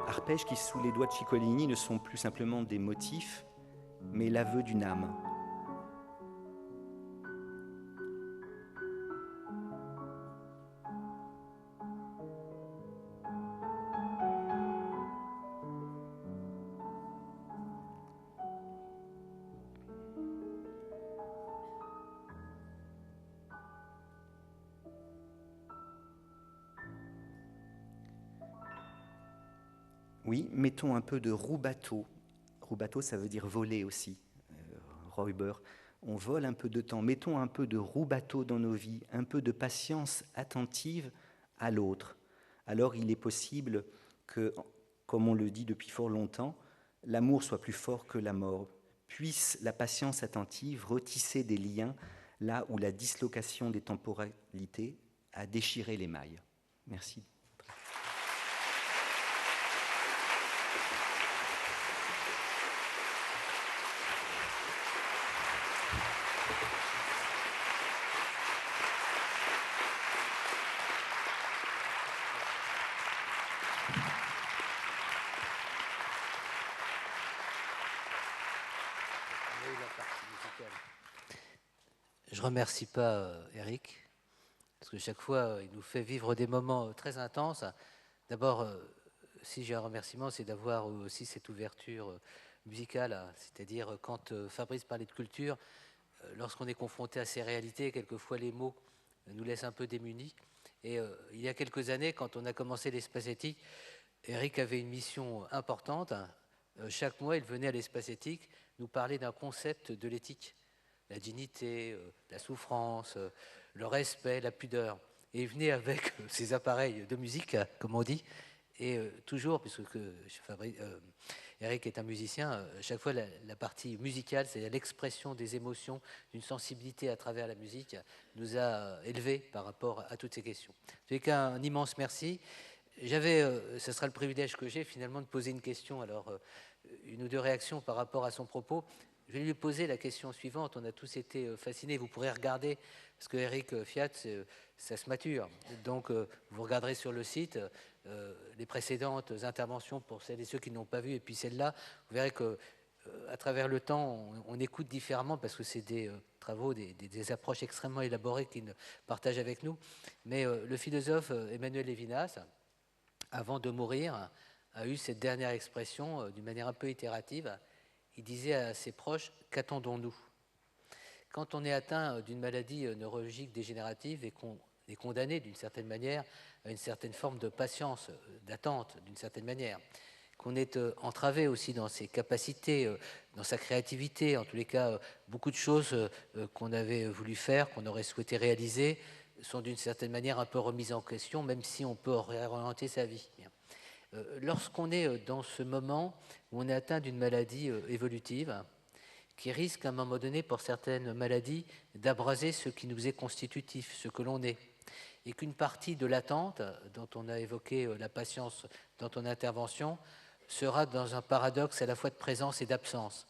Arpèges qui, sous les doigts de Ciccolini, ne sont plus simplement des motifs, mais l'aveu d'une âme. Oui, mettons un peu de rubato. Rubato, ça veut dire voler aussi. Räuber. On vole un peu de temps. Mettons un peu de rubato dans nos vies, un peu de patience attentive à l'autre. Alors il est possible que, comme on le dit depuis fort longtemps, l'amour soit plus fort que la mort. Puisse la patience attentive retisser des liens là où la dislocation des temporalités a déchiré les mailles. Merci. Je ne remercie pas Eric, parce que chaque fois, il nous fait vivre des moments très intenses. D'abord, si j'ai un remerciement, c'est d'avoir aussi cette ouverture musicale, c'est-à-dire quand Fabrice parlait de culture, lorsqu'on est confronté à ces réalités, quelquefois les mots nous laissent un peu démunis. Et il y a quelques années, quand on a commencé l'Espace éthique, Eric avait une mission importante. Chaque mois, il venait à l'Espace éthique nous parler d'un concept de l'éthique. La dignité, la souffrance, le respect, la pudeur. Et il venait avec ses appareils de musique, comme on dit, et toujours, puisque Eric est un musicien, chaque fois la partie musicale, c'est-à-dire l'expression des émotions, d'une sensibilité à travers la musique, nous a élevés par rapport à toutes ces questions. En tout cas, un immense merci. Ce sera le privilège que j'ai finalement de poser une question, alors une ou deux réactions par rapport à son propos. Je vais lui poser la question suivante. On a tous été fascinés. Vous pourrez regarder, parce que Eric Fiat, ça se mature. Donc, vous regarderez sur le site les précédentes interventions pour celles et ceux qui n'ont pas vu, et puis celle-là. Vous verrez que à travers le temps, on écoute différemment parce que c'est des travaux, des approches extrêmement élaborées qu'il partage avec nous. Mais le philosophe Emmanuel Levinas, avant de mourir, a eu cette dernière expression d'une manière un peu itérative. Il disait à ses proches, qu'attendons-nous? Quand on est atteint d'une maladie neurologique dégénérative et qu'on est condamné d'une certaine manière à une certaine forme de patience, d'attente d'une certaine manière, qu'on est entravé aussi dans ses capacités, dans sa créativité, en tous les cas, beaucoup de choses qu'on avait voulu faire, qu'on aurait souhaité réaliser, sont d'une certaine manière un peu remises en question, même si on peut réorienter sa vie. Lorsqu'on est dans ce moment où on est atteint d'une maladie évolutive, qui risque à un moment donné, pour certaines maladies, d'abraser ce qui nous est constitutif, ce que l'on est, et qu'une partie de l'attente, dont on a évoqué la patience dans ton intervention, sera dans un paradoxe à la fois de présence et d'absence.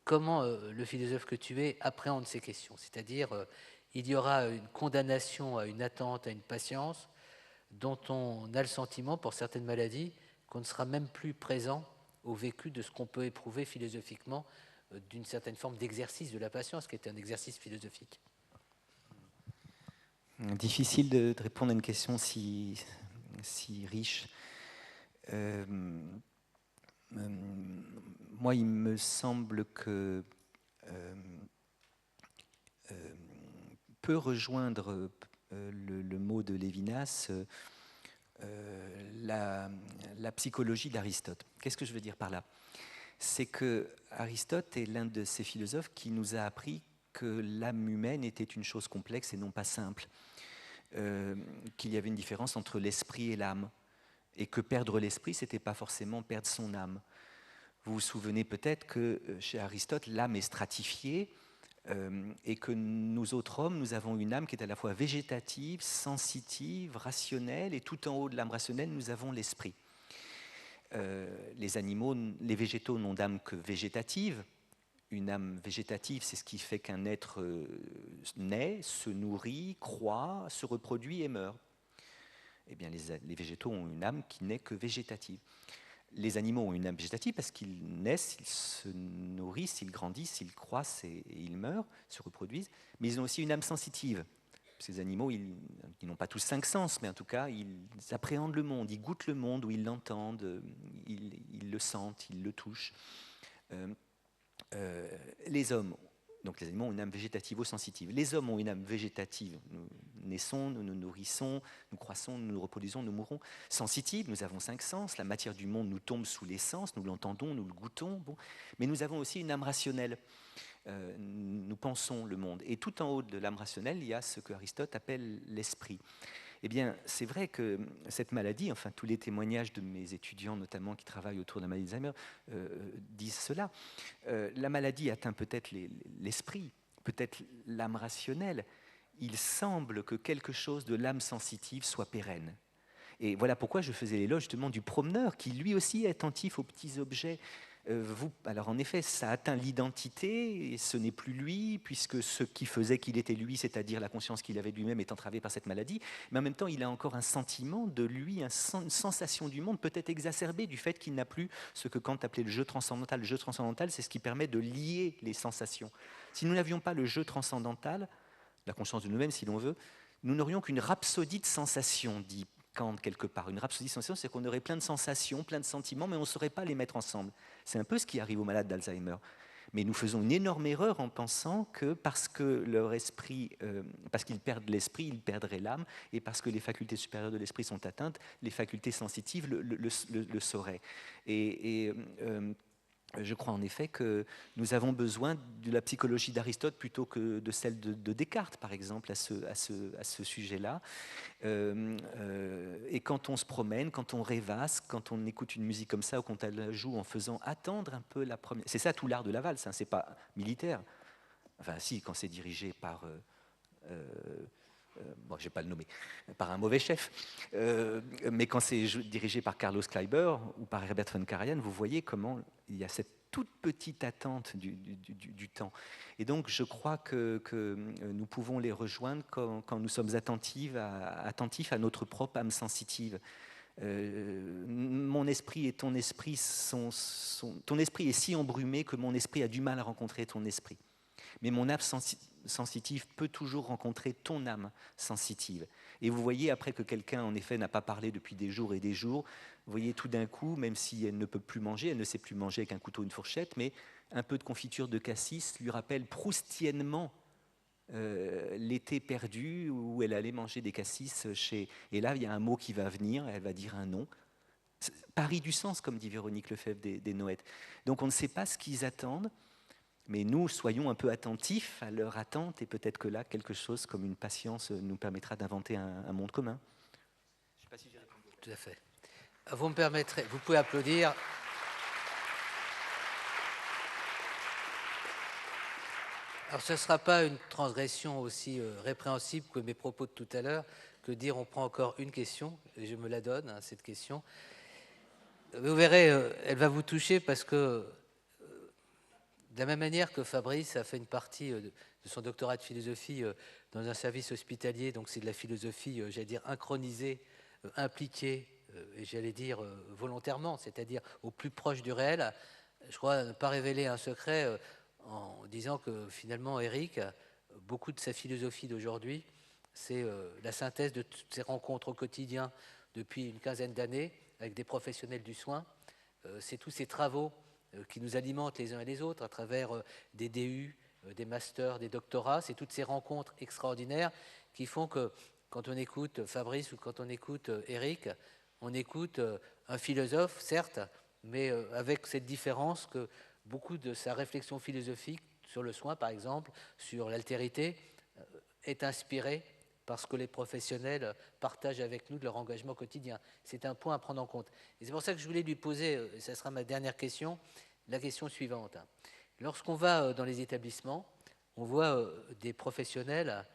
Comment le philosophe que tu es appréhende ces questions? C'est-à-dire, il y aura une condamnation à une attente, à une patience, dont on a le sentiment, pour certaines maladies, qu'on ne sera même plus présent au vécu de ce qu'on peut éprouver philosophiquement d'une certaine forme d'exercice de la patience, qui est un exercice philosophique. Difficile de répondre à une question si riche. Moi, il me semble que peut rejoindre le mot de Lévinas la psychologie d'Aristote. Qu'est-ce que je veux dire par là? C'est que Aristote est l'un de ces philosophes qui nous a appris que l'âme humaine était une chose complexe et non pas simple, qu'il y avait une différence entre l'esprit et l'âme, et que perdre l'esprit, c'était pas forcément perdre son âme. Vous vous souvenez peut-être que chez Aristote, l'âme est stratifiée, et que nous autres hommes, nous avons une âme qui est à la fois végétative, sensitive, rationnelle, et tout en haut de l'âme rationnelle, nous avons l'esprit. Les animaux, les végétaux n'ont d'âme que végétative. Une âme végétative, c'est ce qui fait qu'un être naît, se nourrit, croît, se reproduit et meurt. Eh bien, les végétaux ont une âme qui n'est que végétative. Les animaux ont une âme végétative parce qu'ils naissent, ils se nourrissent, ils grandissent, ils croissent et ils meurent, se reproduisent, mais ils ont aussi une âme sensitive. Ces animaux, ils n'ont pas tous 5 sens, mais en tout cas, ils appréhendent le monde, ils goûtent le monde, ou ils l'entendent, ils le sentent, ils le touchent. Les hommes, donc les animaux ont une âme végétativo-sensitive. Les hommes ont une âme végétative. Nous naissons, nous nous nourrissons, nous croissons, nous nous reproduisons, nous mourons. Sensitive, nous avons 5 sens. La matière du monde nous tombe sous les sens, nous l'entendons, nous le goûtons. Bon. Mais nous avons aussi une âme rationnelle. Nous pensons le monde. Et tout en haut de l'âme rationnelle, il y a ce que Aristote appelle l'esprit. Eh bien, c'est vrai que cette maladie, enfin tous les témoignages de mes étudiants notamment qui travaillent autour de la maladie d'Alzheimer disent cela. La maladie atteint peut-être l'esprit, peut-être l'âme rationnelle. Il semble que quelque chose de l'âme sensitive soit pérenne. Et voilà pourquoi je faisais l'éloge justement du promeneur qui lui aussi est attentif aux petits objets. Alors en effet, ça atteint l'identité, et ce n'est plus lui, puisque ce qui faisait qu'il était lui, c'est-à-dire la conscience qu'il avait de lui-même, est entravée par cette maladie, mais en même temps, il a encore un sentiment de lui, une sensation du monde, peut-être exacerbée du fait qu'il n'a plus ce que Kant appelait le jeu transcendantal. Le jeu transcendantal, c'est ce qui permet de lier les sensations. Si nous n'avions pas le jeu transcendantal, la conscience de nous-mêmes, si l'on veut, nous n'aurions qu'une rhapsodie de sensations, dit Kant quelque part. Une rhapsodie de sensations, c'est qu'on aurait plein de sensations, plein de sentiments, mais on ne saurait pas les mettre ensemble. C'est un peu ce qui arrive aux malades d'Alzheimer. Mais nous faisons une énorme erreur en pensant que parce que leur esprit, parce qu'ils perdent l'esprit, ils perdraient l'âme, et parce que les facultés supérieures de l'esprit sont atteintes, les facultés sensitives le sauraient. Je crois en effet que nous avons besoin de la psychologie d'Aristote plutôt que de celle de Descartes, par exemple, à ce sujet-là. Et quand on se promène, quand on rêvasse, quand on écoute une musique comme ça ou quand elle la joue en faisant attendre un peu la première... C'est ça tout l'art de la valse, hein, c'est pas militaire. Enfin si, quand c'est dirigé par... bon, je ne vais pas le nommer, par un mauvais chef. Mais quand c'est dirigé par Carlos Kleiber ou par Herbert von Karajan, vous voyez comment il y a cette toute petite attente du temps. Et donc, je crois que nous pouvons les rejoindre quand nous sommes attentifs à notre propre âme sensitive. Mon esprit et ton esprit ton esprit est si embrumé que mon esprit a du mal à rencontrer ton esprit. Mais mon âme sensitive peut toujours rencontrer ton âme sensitive. Et vous voyez, après que quelqu'un, en effet, n'a pas parlé depuis des jours et des jours, vous voyez tout d'un coup, même si elle ne peut plus manger, elle ne sait plus manger avec un couteau ou une fourchette, mais un peu de confiture de cassis lui rappelle proustiennement l'été perdu où elle allait manger des cassis chez... Et là, il y a un mot qui va venir, elle va dire un nom. Pari du sens, comme dit Véronique Lefebvre des Noëttes. Donc on ne sait pas ce qu'ils attendent, mais nous, soyons un peu attentifs à leur attente et peut-être que là, quelque chose comme une patience nous permettra d'inventer un monde commun. Je ne sais pas si j'ai répondu. Tout à fait. Vous me permettrez, vous pouvez applaudir. Alors ce ne sera pas une transgression aussi répréhensible que mes propos de tout à l'heure, que dire on prend encore une question, et je me la donne, hein, cette question. Vous verrez, elle va vous toucher parce que de la même manière que Fabrice a fait une partie de son doctorat de philosophie dans un service hospitalier, donc c'est de la philosophie, j'allais dire, inchronisée, impliquée, et j'allais dire volontairement, c'est-à-dire au plus proche du réel. Je crois ne pas révéler un secret en disant que finalement, Éric, beaucoup de sa philosophie d'aujourd'hui, c'est la synthèse de toutes ces rencontres au quotidien depuis une quinzaine d'années avec des professionnels du soin. C'est tous ces travaux qui nous alimentent les uns et les autres à travers des DU, des masters, des doctorats. C'est toutes ces rencontres extraordinaires qui font que quand on écoute Fabrice ou quand on écoute Éric, on écoute un philosophe, certes, mais avec cette différence que beaucoup de sa réflexion philosophique sur le soin, par exemple, sur l'altérité, est inspirée par ce que les professionnels partagent avec nous de leur engagement quotidien. C'est un point à prendre en compte. Et c'est pour ça que je voulais lui poser, et ça sera ma dernière question, la question suivante. Lorsqu'on va dans les établissements, on voit des professionnels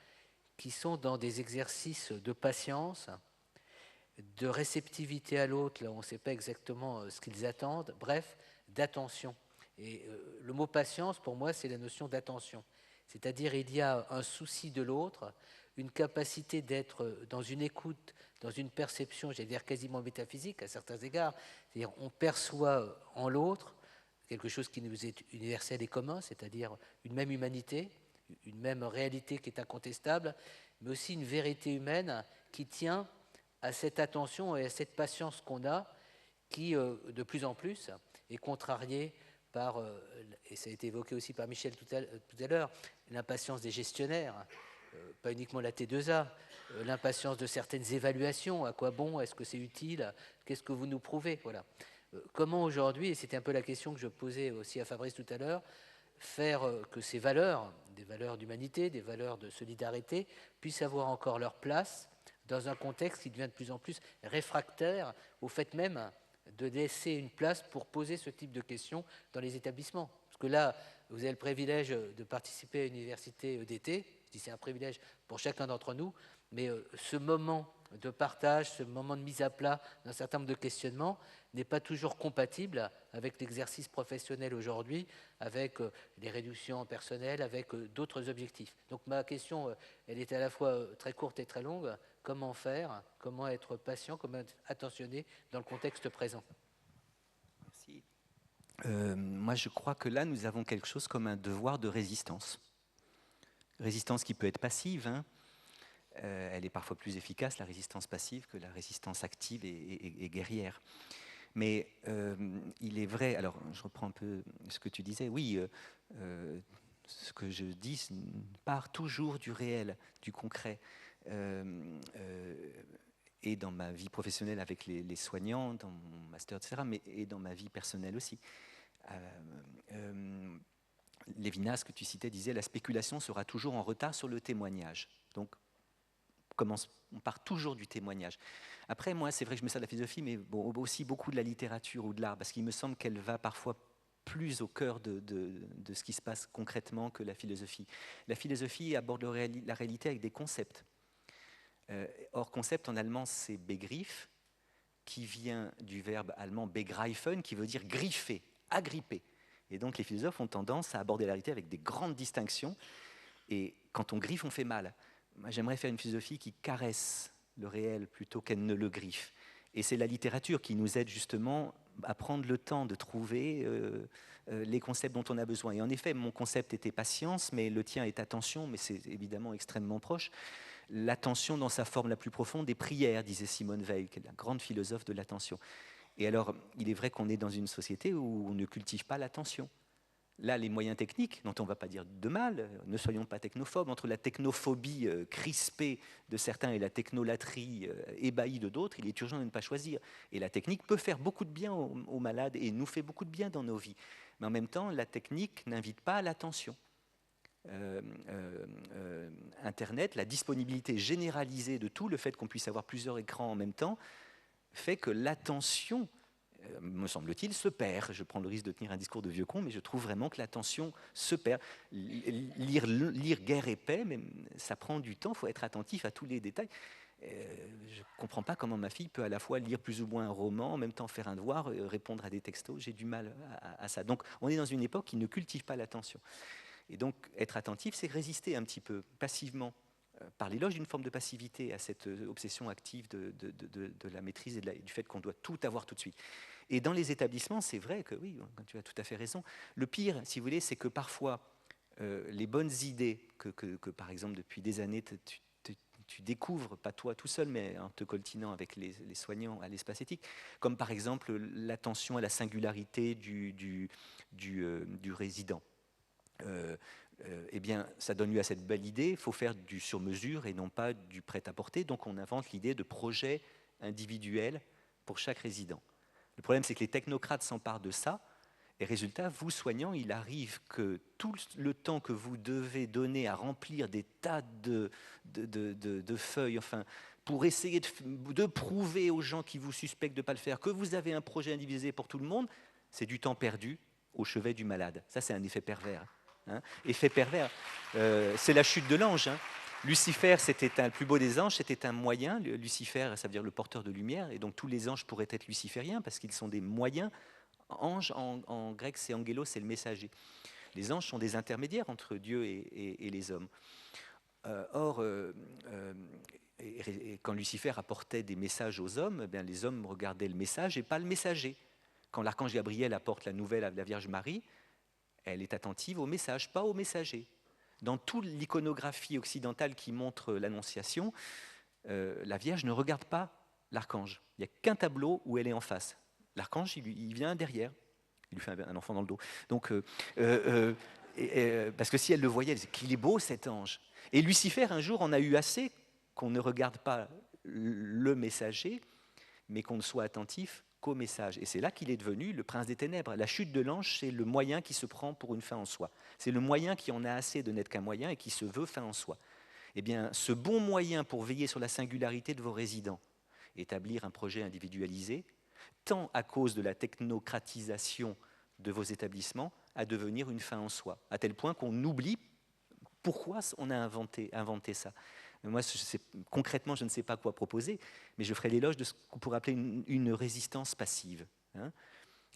qui sont dans des exercices de patience, de réceptivité à l'autre, là où on ne sait pas exactement ce qu'ils attendent, bref, d'attention. Et le mot patience, pour moi, c'est la notion d'attention. C'est-à-dire, il y a un souci de l'autre, une capacité d'être dans une écoute, dans une perception, j'allais dire quasiment métaphysique à certains égards. C'est-à-dire, on perçoit en l'autre quelque chose qui nous est universel et commun, c'est-à-dire une même humanité, une même réalité qui est incontestable, mais aussi une vérité humaine qui tient à cette attention et à cette patience qu'on a, qui de plus en plus est contrariée par, et ça a été évoqué aussi par Michel tout à l'heure, l'impatience des gestionnaires, pas uniquement la T2A, l'impatience de certaines évaluations, à quoi bon, est-ce que c'est utile, qu'est-ce que vous nous prouvez, voilà. Comment aujourd'hui, et c'était un peu la question que je posais aussi à Fabrice tout à l'heure, faire que ces valeurs, des valeurs d'humanité, des valeurs de solidarité, puissent avoir encore leur place dans un contexte qui devient de plus en plus réfractaire au fait même de laisser une place pour poser ce type de questions dans les établissements. Parce que là, vous avez le privilège de participer à une université d'été, je dis c'est un privilège pour chacun d'entre nous, mais ce moment de partage, ce moment de mise à plat d'un certain nombre de questionnements n'est pas toujours compatible avec l'exercice professionnel aujourd'hui, avec les réductions personnelles, avec d'autres objectifs. Donc ma question, elle est à la fois très courte et très longue. Comment faire? Comment être patient? Comment être attentionné dans le contexte présent? Merci. Moi, je crois que là, nous avons quelque chose comme un devoir de résistance. Résistance qui peut être passive, hein. Elle est parfois plus efficace, la résistance passive, que la résistance active et guerrière. Mais il est vrai, alors je reprends un peu ce que tu disais, oui, ce que je dis part toujours du réel, du concret. Et dans ma vie professionnelle avec les soignants, dans mon master, etc., mais et dans ma vie personnelle aussi. Lévinas, que tu citais, disait « La spéculation sera toujours en retard sur le témoignage ». Donc, on part toujours du témoignage. Après, moi, c'est vrai que je me sers de la philosophie, mais bon, aussi beaucoup de la littérature ou de l'art, parce qu'il me semble qu'elle va parfois plus au cœur de ce qui se passe concrètement que la philosophie. La philosophie aborde la réalité avec des concepts. Or, concept en allemand, c'est Begriff, qui vient du verbe allemand begreifen, qui veut dire griffer, agripper. Et donc les philosophes ont tendance à aborder la réalité avec des grandes distinctions. Et quand on griffe, on fait mal. Moi, j'aimerais faire une philosophie qui caresse le réel plutôt qu'elle ne le griffe. Et c'est la littérature qui nous aide justement à prendre le temps de trouver les concepts dont on a besoin. Et en effet, mon concept était patience, mais le tien est attention, mais c'est évidemment extrêmement proche. L'attention dans sa forme la plus profonde est prière, disait Simone Weil, qui est la grande philosophe de l'attention. Et alors, il est vrai qu'on est dans une société où on ne cultive pas l'attention. Là, les moyens techniques, dont on ne va pas dire de mal, ne soyons pas technophobes, entre la technophobie crispée de certains et la technolatrie ébahie de d'autres, il est urgent de ne pas choisir. Et la technique peut faire beaucoup de bien aux malades et nous fait beaucoup de bien dans nos vies. Mais en même temps, la technique n'invite pas à l'attention. Internet, la disponibilité généralisée de tout, le fait qu'on puisse avoir plusieurs écrans en même temps, fait que l'attention, me semble-t-il, se perd. Je prends le risque de tenir un discours de vieux con, mais je trouve vraiment que l'attention se perd. Lire Guerre et paix, mais ça prend du temps, il faut être attentif à tous les détails. Je ne comprends pas comment ma fille peut à la fois lire plus ou moins un roman, en même temps faire un devoir, répondre à des textos. J'ai du mal à ça. Donc on est dans une époque qui ne cultive pas l'attention. Et donc, être attentif, c'est résister un petit peu passivement, par l'éloge d'une forme de passivité à cette obsession active de la maîtrise et du fait qu'on doit tout avoir tout de suite. Et dans les établissements, c'est vrai que oui, tu as tout à fait raison. Le pire, si vous voulez, c'est que parfois, les bonnes idées que, par exemple, depuis des années, tu découvres, pas toi tout seul, mais en te coltinant avec les soignants à l'espace éthique, comme par exemple l'attention à la singularité du résident. Eh bien, ça donne lieu à cette belle idée, il faut faire du sur-mesure et non pas du prêt-à-porter. Donc on invente l'idée de projet individuel pour chaque résident. Le problème, c'est que les technocrates s'emparent de ça, et résultat, vous, soignants, il arrive que tout le temps que vous devez donner à remplir des tas de feuilles, enfin, pour essayer de prouver aux gens qui vous suspectent de ne pas le faire que vous avez un projet indivisé pour tout le monde, c'est du temps perdu au chevet du malade. Ça, c'est un effet pervers. Hein. Effet pervers, c'est la chute de l'ange. Hein. Lucifer, c'était le plus beau des anges, c'était un moyen. Lucifer, ça veut dire le porteur de lumière, et donc tous les anges pourraient être lucifériens parce qu'ils sont des moyens. Ange, en grec, c'est angelos, c'est le messager. Les anges sont des intermédiaires entre Dieu et les hommes. Or, quand Lucifer apportait des messages aux hommes, eh bien, les hommes regardaient le message et pas le messager. Quand l'archange Gabriel apporte la nouvelle à la Vierge Marie, elle est attentive au message, pas au messager. Dans toute l'iconographie occidentale qui montre l'Annonciation, la Vierge ne regarde pas l'archange. Il n'y a qu'un tableau où elle est en face. L'archange, il vient derrière. Il lui fait un enfant dans le dos. Donc, parce que si elle le voyait, elle disait qu'il est beau cet ange. Et Lucifer, un jour, en a eu assez qu'on ne regarde pas le messager, mais qu'on ne soit attentif qu'au message. Et c'est là qu'il est devenu le prince des ténèbres. La chute de l'ange, c'est le moyen qui se prend pour une fin en soi. C'est le moyen qui en a assez de n'être qu'un moyen et qui se veut fin en soi. Eh bien, ce bon moyen pour veiller sur la singularité de vos résidents, établir un projet individualisé, tend à cause de la technocratisation de vos établissements à devenir une fin en soi, à tel point qu'on oublie pourquoi on a inventé ça. Moi, concrètement, je ne sais pas quoi proposer, mais je ferai l'éloge de ce qu'on pourrait appeler une résistance passive. Hein.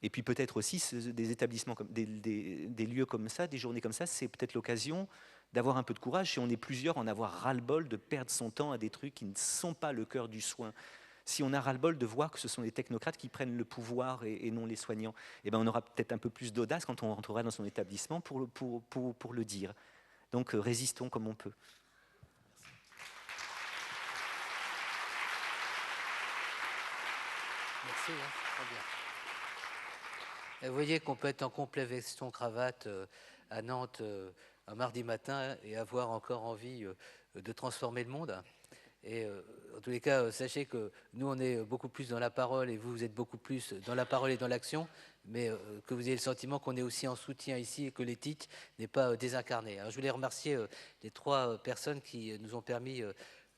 Et puis peut-être aussi des établissements, des lieux comme ça, des journées comme ça, c'est peut-être l'occasion d'avoir un peu de courage, si on est plusieurs, en avoir ras-le-bol de perdre son temps à des trucs qui ne sont pas le cœur du soin. Si on a ras-le-bol de voir que ce sont les technocrates qui prennent le pouvoir et non les soignants, eh ben on aura peut-être un peu plus d'audace quand on rentrera dans son établissement pour le dire. Donc résistons comme on peut. Merci, hein, très bien. Et vous voyez qu'on peut être en complet veston-cravate à Nantes un mardi matin et avoir encore envie de transformer le monde. Et en tous les cas, sachez que nous, on est beaucoup plus dans la parole et vous, vous êtes beaucoup plus dans la parole et dans l'action, mais que vous ayez le sentiment qu'on est aussi en soutien ici et que l'éthique n'est pas désincarnée. Alors, je voulais remercier les 3 personnes qui nous ont permis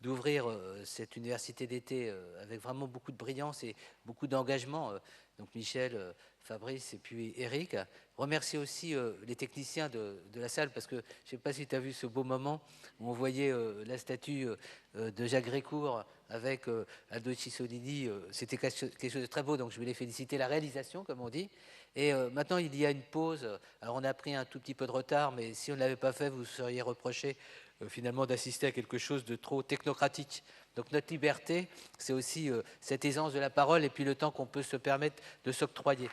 d'ouvrir cette université d'été avec vraiment beaucoup de brillance et beaucoup d'engagement. Donc Michel, Fabrice et puis Eric. Remercier aussi les techniciens de la salle parce que je ne sais pas si tu as vu ce beau moment où on voyait la statue de Jacques Grécourt avec Aldo Cisolini. C'était quelque chose de très beau, donc je vais les féliciter. La réalisation, comme on dit. Et maintenant, il y a une pause. Alors, on a pris un tout petit peu de retard, mais si on ne l'avait pas fait, vous seriez reproché finalement d'assister à quelque chose de trop technocratique. Donc notre liberté, c'est aussi cette aisance de la parole et puis le temps qu'on peut se permettre de s'octroyer.